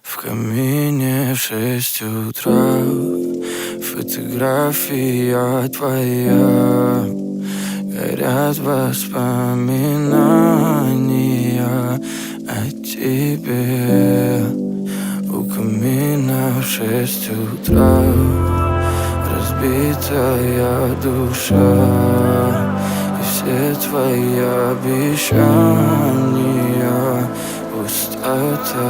В камине в 6 утра фотография твоя. Горят воспоминания о тебе. У камина в 6 утра разбитая душа, и все твои обещания пустота.